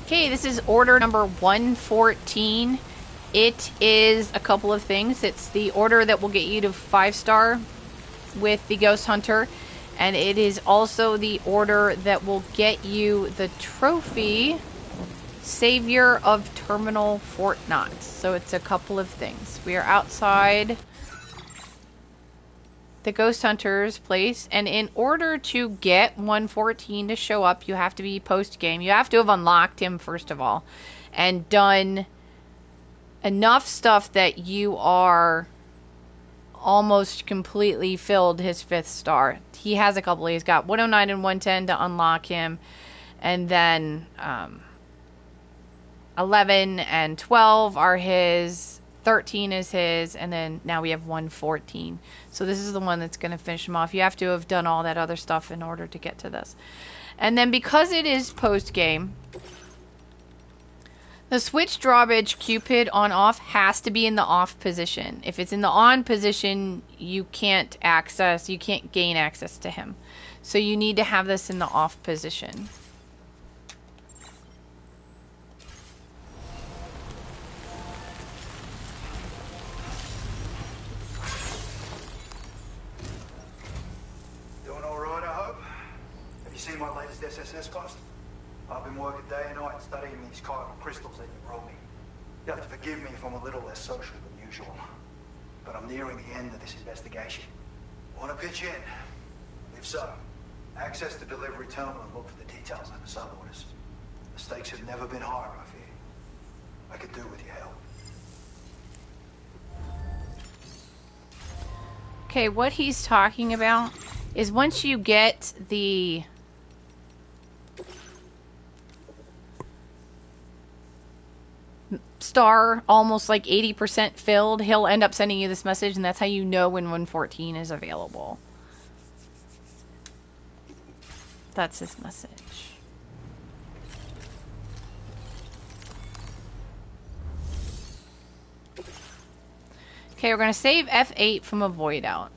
Okay, this is order number 114. It is a couple of things. It's the order that will get you to 5-star with the Ghost Hunter, and it is also the order that will get you the trophy Savior of Terminal Fort Knott. So it's a couple of things. We are outside the Ghost Hunter's place, and in order to get 114 to show up, you have to be post-game. You have to have unlocked him, first of all, and done enough stuff that you are almost completely filled his 5th star. He has a couple. He's got 109 and 110 to unlock him, and then 11 and 12 are his, 13 is his, and then now we have 114. So this is the one that's going to finish him off. You have to have done all that other stuff in order to get to this. And then because it is post-game, the switch drawbridge Cupid on-off has to be in the off position. If it's in the on position, you can't gain access to him. So you need to have this in the off position. My latest SSS post. I've been working day and night studying these chiral crystals that you brought me. You have to forgive me if I'm a little less social than usual, but I'm nearing the end of this investigation. Want to pitch in? If so, access the delivery terminal and look for the details under sub orders. The stakes have never been higher, I fear. I could do with your help. Okay, what he's talking about is once you get the star almost like 80% filled, he'll end up sending you this message, and that's how you know when 114 is available. That's his message. Okay, we're going to save F8 from a Voidout.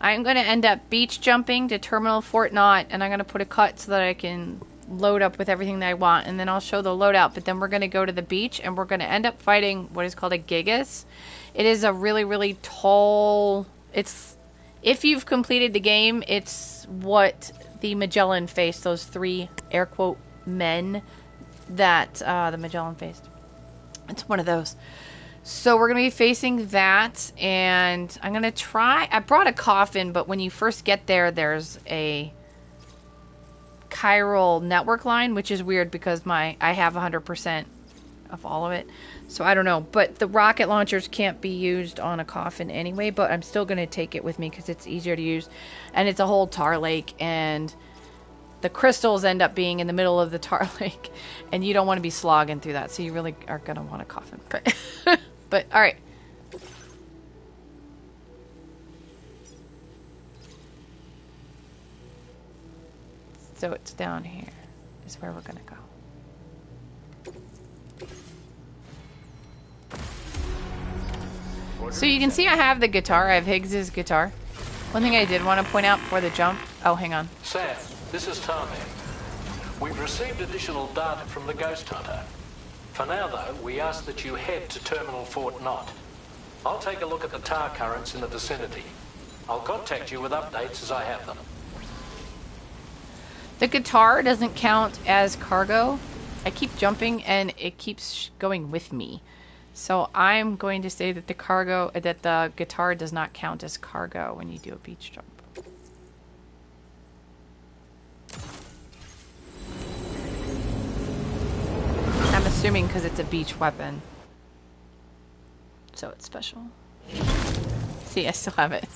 I'm going to end up beach jumping to Terminal Fort Knott, and I'm going to put a cut so that I can load up with everything that I want, and then I'll show the loadout. But then we're going to go to the beach, and we're going to end up fighting what is called a Gigas. It is a really, really tall... If you've completed the game, it's what the Magellan faced, those 3 air quote men that the Magellan faced. It's one of those. So we're going to be facing that, and I'm going to try... I brought a coffin, but when you first get there, there's a chiral network line, which is weird because I have 100% of all of it. So I don't know, but the rocket launchers can't be used on a coffin anyway, but I'm still going to take it with me because it's easier to use, and it's a whole tar lake, and the crystals end up being in the middle of the tar lake, and you don't want to be slogging through that, so you really are going to want a coffin. But all right. So it's down here is where we're going to go. So you can see I have the guitar. I have Higgs's guitar. One thing I did want to point out before the jump... Oh, hang on. Sam, this is Tarman. We've received additional data from the Ghost Hunter. For now, though, we ask that you head to Terminal Fort Knott. I'll take a look at the tar currents in the vicinity. I'll contact you with updates as I have them. The guitar doesn't count as cargo. I keep jumping and it keeps going with me. So I'm going to say that the guitar does not count as cargo when you do a beach jump. I'm assuming because it's a beach weapon. So it's special. See, I still have it.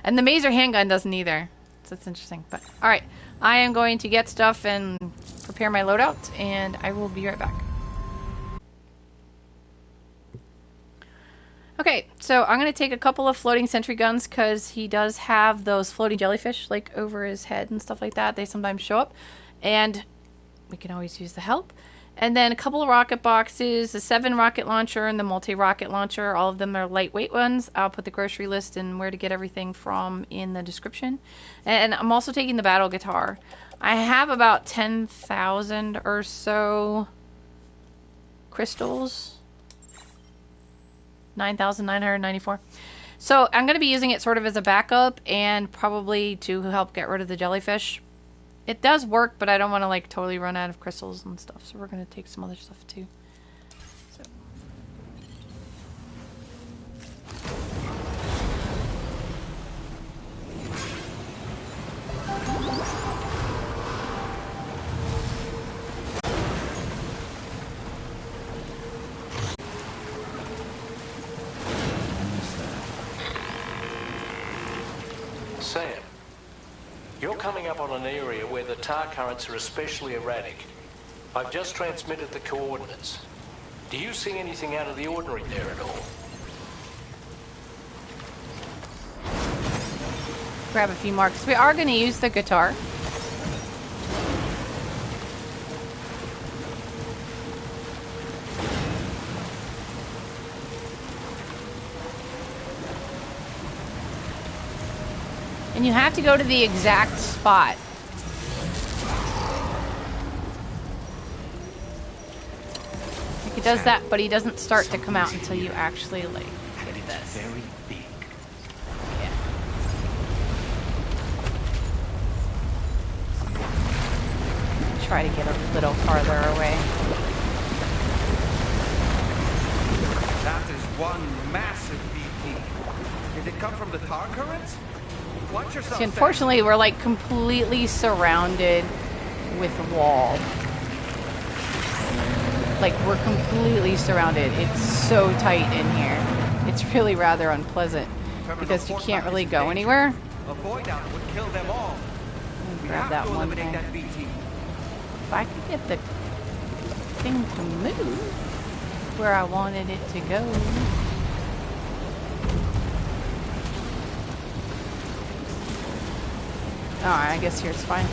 And the Maser handgun doesn't either. So that's interesting. But alright, I am going to get stuff and prepare my loadout, and I will be right back. Okay, so I'm going to take a couple of floating sentry guns because he does have those floating jellyfish like over his head and stuff like that. They sometimes show up, and we can always use the help. And then a couple of rocket boxes, the 7 rocket launcher and the multi-rocket launcher. All of them are lightweight ones. I'll put the grocery list and where to get everything from in the description. And I'm also taking the battle guitar. I have about 10,000 or so crystals. 9,994. So I'm going to be using it sort of as a backup and probably to help get rid of the jellyfish. It does work, but I don't want to like totally run out of crystals and stuff. So we're going to take some other stuff too. So. Sam, you're coming up on an area where the tar currents are especially erratic. I've just transmitted the coordinates. Do you see anything out of the ordinary there at all? Grab a few more, because we are going to use the guitar. And you have to go to the exact spot. Like he does that, but he doesn't start to come out until you actually like do this. Very big. Yeah. Try to get a little farther away. That is one massive BT. Did it come from the tar currents? Watch yourself. See, unfortunately, we're like completely surrounded with wall. Like we're completely surrounded. It's so tight in here. It's really rather unpleasant because you can't really go anywhere. A Voidout would kill them all. Grab that one thing. That BT. If I could get the thing to move where I wanted it to go. Alright, I guess here's fine.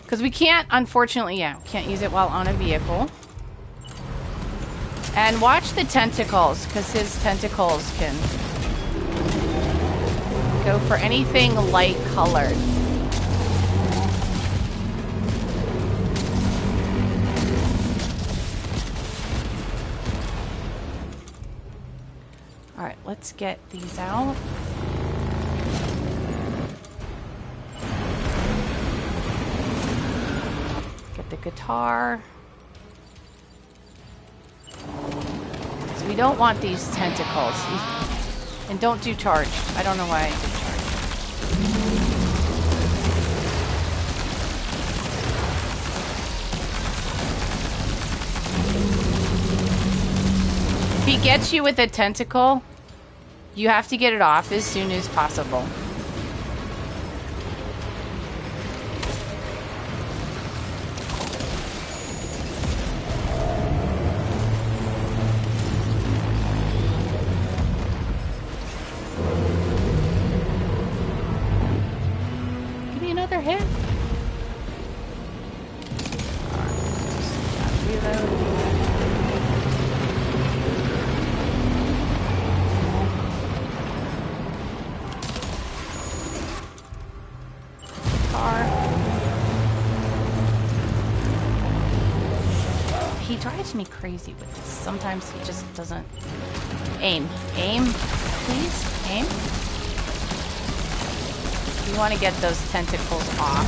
Because we can't, unfortunately, can't use it while on a vehicle. And watch the tentacles, because his tentacles can go for anything light colored. Alright, let's get these out. Get the guitar. So we don't want these tentacles. And don't do charge. I don't know why I did charge. If he gets you with a tentacle, you have to get it off as soon as possible. Give me another hit. Reload. He drives me crazy with this. Sometimes he just doesn't aim. Aim, please. Aim. You want to get those tentacles off.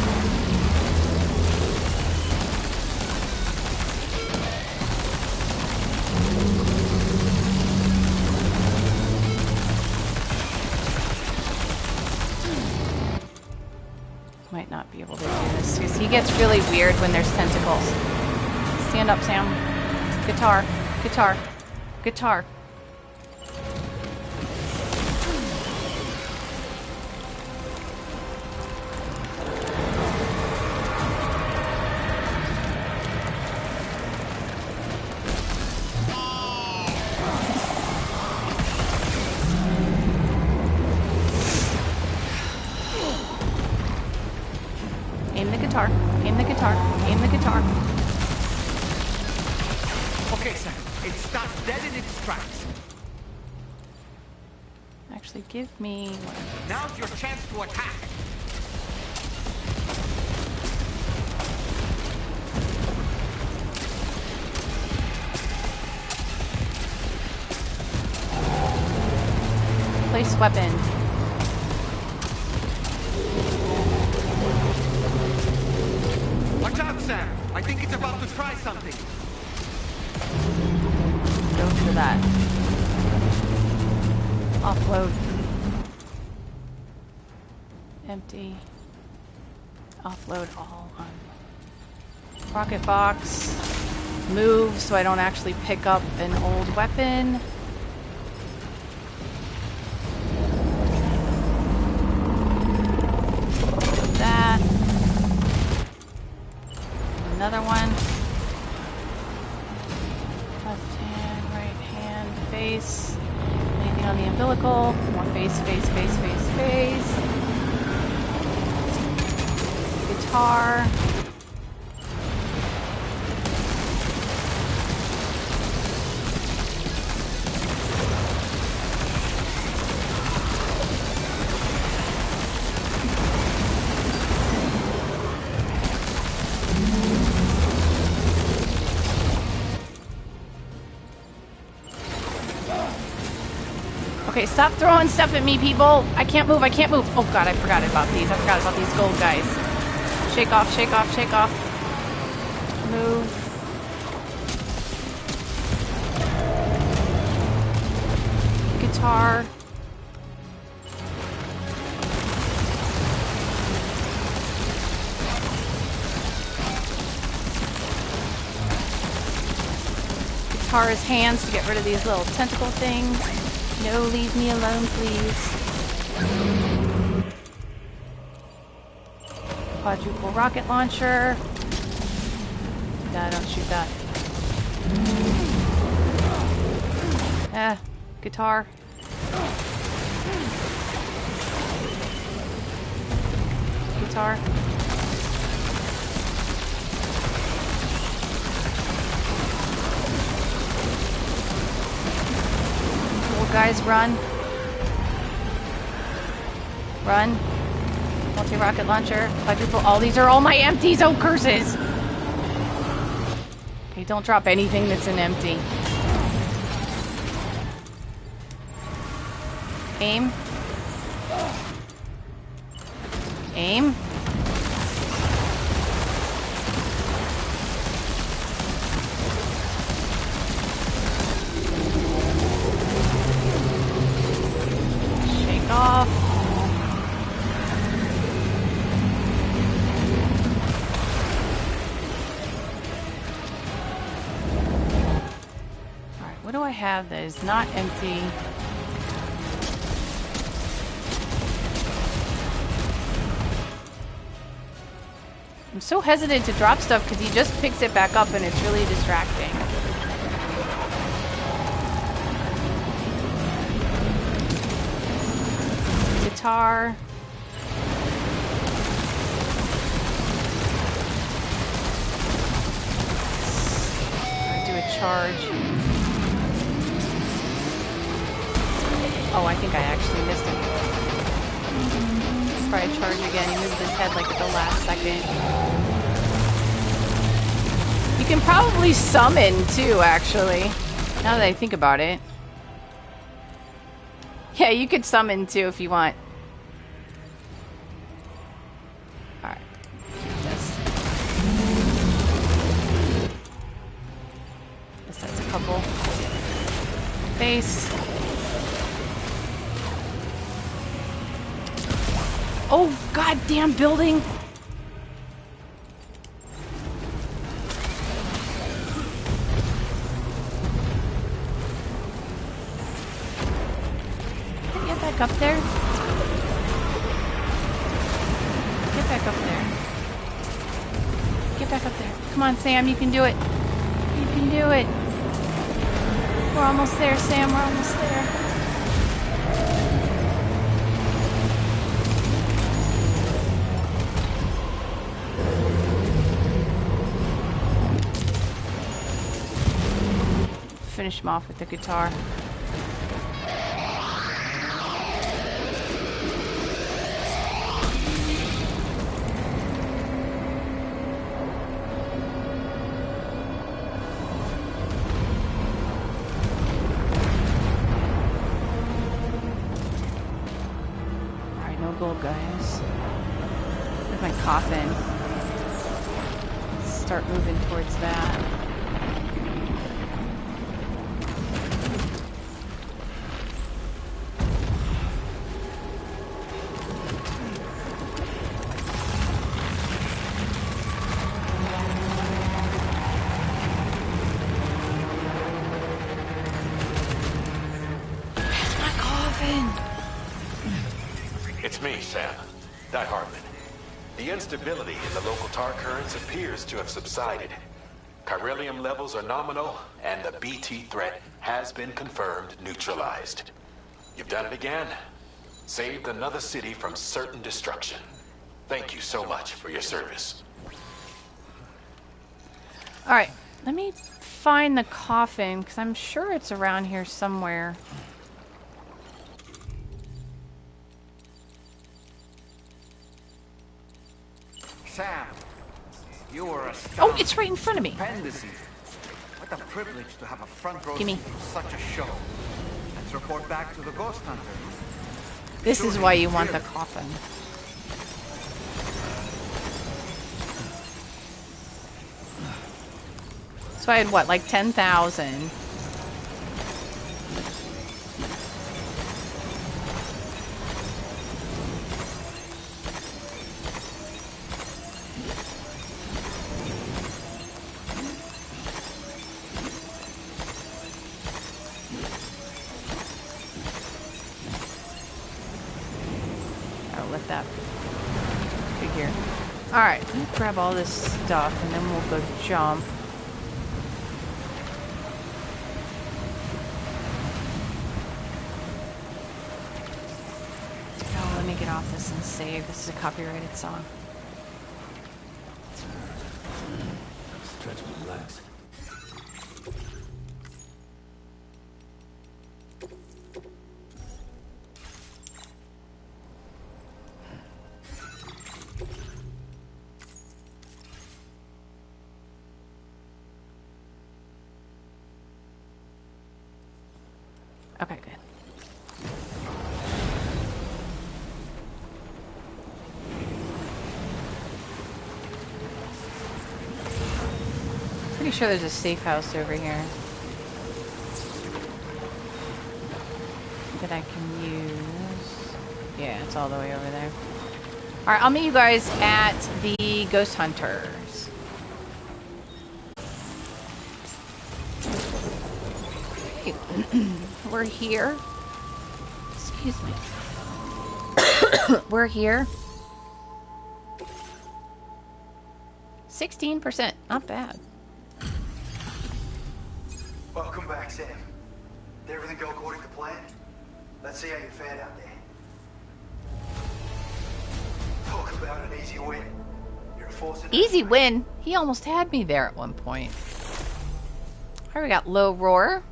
Might not be able to do this because he gets really weird when there's tentacles. Stand up, Sam. Guitar. Guitar. Guitar. Aim the guitar. Aim the guitar. Aim the guitar. Okay, Sam. It stops dead in its tracks. Actually, give me one. Now's your chance to attack. Place weapon. Watch out, Sam. I think it's about to try something. Go for that. Offload. Empty. Offload all on. Rocket box. Move so I don't actually pick up an old weapon. That. Another one. Left hand, right hand, face. Anything on the umbilical? More face, face, face, face, face. Guitar. Okay, stop throwing stuff at me, people. I can't move, I can't move. Oh god, I forgot about these. I forgot about these gold guys. Shake off, shake off, shake off. Move. Guitar. Guitar's hands to get rid of these little tentacle things. No, leave me alone, please. Quadruple rocket launcher. No, don't shoot that. Guitar. Guitar. Guys, run. Run. Multi-rocket launcher. Quadruple. All these are all my empties. Oh, curses. Okay, don't drop anything that's an empty. Aim. Aim. Off. Alright, what do I have that is not empty? I'm so hesitant to drop stuff because he just picks it back up and it's really distracting. Guitar. Do a charge. Oh, I think I actually missed him. Let's try a charge again. He moved his head like at the last second. You can probably summon too, actually. Now that I think about it. Yeah, you could summon too if you want. Alright. Guess that's a couple. Face. Oh, goddamn building! Up there? Get back up there. Get back up there. Come on, Sam, you can do it. You can do it. We're almost there, Sam, we're almost there. finish him off with the guitar. Alright, no gold, guys. Where's my coffin? Start moving towards that. It's me, Sam. Die Hartman. The instability in the local tar currents appears to have subsided. Chiralium levels are nominal, and the BT threat has been confirmed neutralized. You've done it again. Saved another city from certain destruction. Thank you so much for your service. Alright, let me find the coffin, because I'm sure it's around here somewhere. Sam, you were a Oh, it's right in front of me. Appendices. What a privilege to have a front row Gimme. seat to such a show. Let's report back to the ghost hunter. This is why you want the coffin. So I had what, like 10,000? That figure. Alright, let me grab all this stuff and then we'll go jump. Oh, let me get off this and save. This is a copyrighted song. Stretch my legs. Okay, good. Pretty sure there's a safe house over here that I can use. Yeah, it's all the way over there. Alright, I'll meet you guys at the Ghost Hunters. Hey, we're here. Excuse me. We're here. 16%. Not bad. Welcome back, Sam. Did everything go according to plan? Let's see how you fared out there. Talk about an easy win. You're a force in Easy win. He almost had me there at one point. Alright, we got low roar.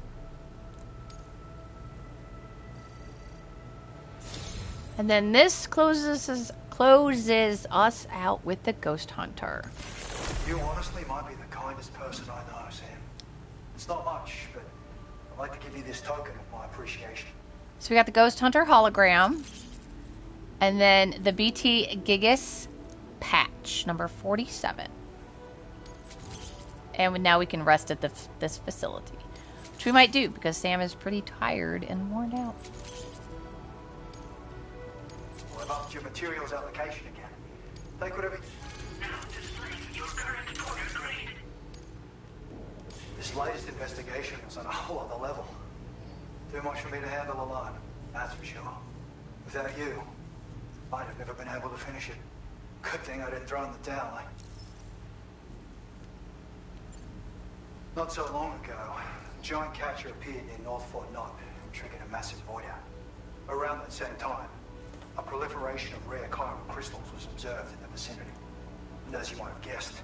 And then this closes us out with the Ghost Hunter. You honestly might be the kindest person I know, Sam. It's not much, but I'd like to give you this token of my appreciation. So we got the Ghost Hunter hologram. And then the BT Gigas patch, number 47. And now we can rest at this facility. Which we might do, because Sam is pretty tired and worn out. Well, I've upped your materials application again. Take whatever... Now display your current order grade. This latest investigation was on a whole other level. Too much for me to handle alone, that's for sure. Without you, I'd have never been able to finish it. Good thing I didn't throw in the towel, eh? Not so long ago, a giant catcher appeared near North Fort Knox and triggered a massive voidout. Around that same time, a proliferation of rare chiral crystals was observed in the vicinity. And as you might have guessed,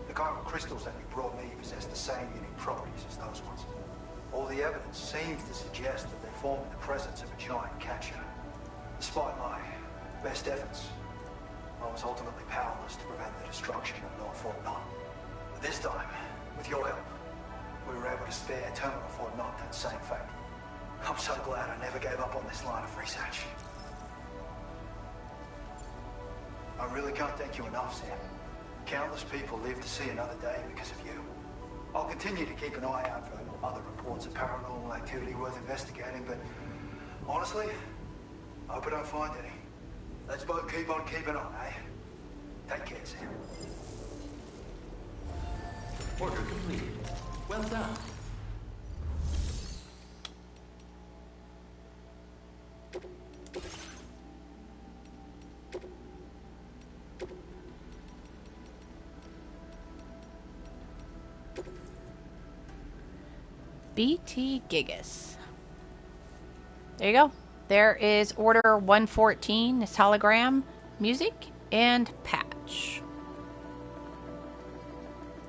the chiral crystals that you brought me possess the same unique properties as those ones. All the evidence seems to suggest that they formed in the presence of a giant catcher. Despite my best efforts, I was ultimately powerless to prevent the destruction of North Fort Knott. But this time, with your help, we were able to spare Terminal Fort Knott that same fate. I'm so glad I never gave up on this line of research. I really can't thank you enough, Sam. Countless people live to see another day because of you. I'll continue to keep an eye out for other reports of paranormal activity worth investigating, but honestly, I hope I don't find any. Let's both keep on keeping on, eh? Take care, Sam. Order completed. Well done. BT Gigas. There you go. There is Order 114, this hologram, music, and patch.